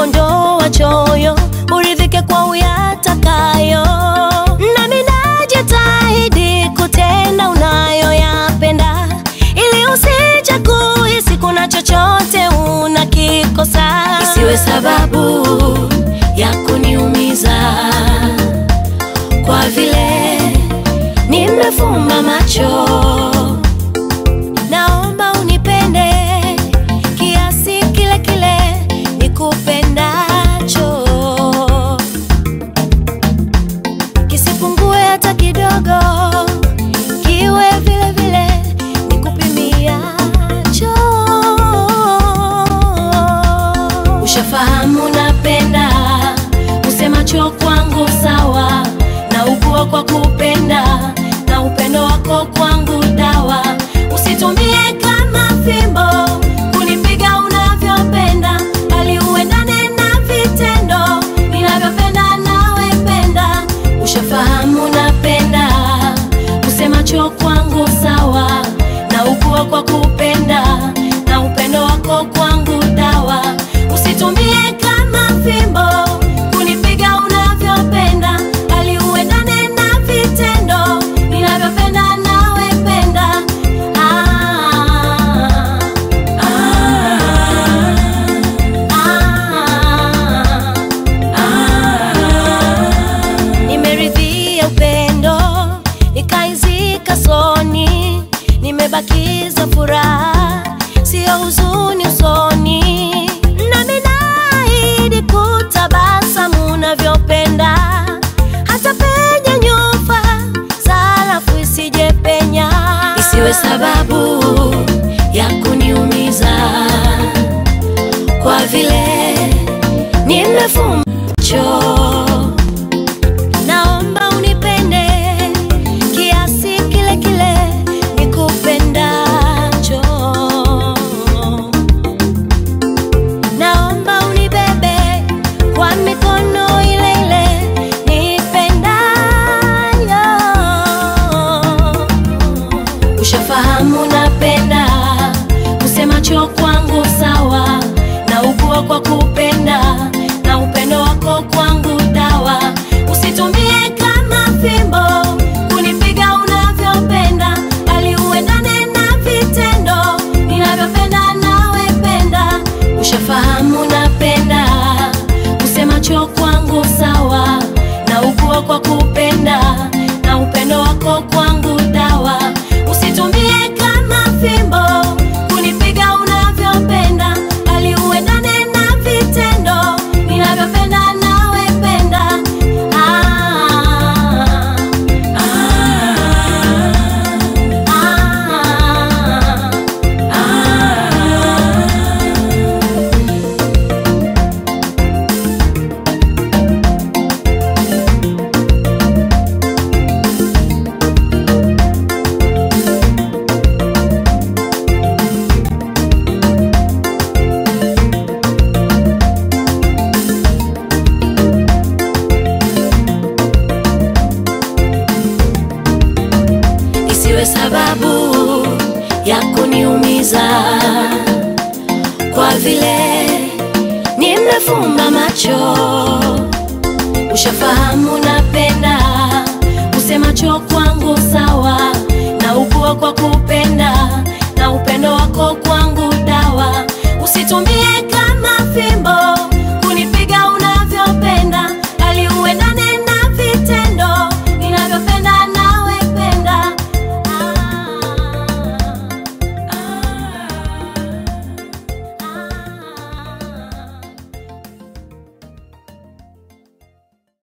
Ondoa choyo, uridhike kwa uyatakayo. Nami najitahidi kutenda unayoyapenda, ili usije kuhisi kuna chochote unakikosa. Isiwe sababu ya kuniumiza, kwa vile nimefumba macho. Naomba unipende kiasi kile kile nikupendacho, kisipungue hata kidogo, kiwe vile vile nikupimiacho. Ushafahamu napenda, usemacho kwangu sawa, na ukua kwa kupenda, na upendo wako kwangu dawa. Usitumie kama fimbo kunipiga unavyopenda, bali uendane na vitendo ninavyopenda nawe penda. Ushafahamu napenda, usemacho kwangu sawa, na ukua kwa kupenda, na upendo wako kwangu dawa. Usitumie kama fimbo kunipiga unavyopenda, bali uendane na vitendo ninavyopenda nawe penda. Nimeridhia upendo, nikaizika soni, nimebakiza furaha, sio huzuni usoni. Nami naahidi kutabasamu unavyopenda, hata penye nyufa salafu isije penya. Isiwe sababu ya kuniumiza, kwa vile nimefumba macho. Naomba unipende kiasi kile kile nikupendacho. Naomba unibebe kwa mikono ile ile nipendayo. Ushafahamu napenda, usemacho kwangu sawa, na ukua kwa kupenda, na upendo wako kwangu dawa. Usitumie kama fimbo kunipiga unavyopenda, bali uendane na vitendo ninavyopenda nawe penda. Ushafahamu napenda, usemacho kwangu sawa, na ukua kwa kupenda, na upendo wako kwangu dawa. Usitumie kama fimbo kunipiga unavyopenda, bali uendane na vitendo ninavyopenda nawe penda. Isiwe sababu ya kuniumiza, kwa vile nimefumba macho. Ushafahamu napenda, usemacho kwangu sawa, na ukua kwa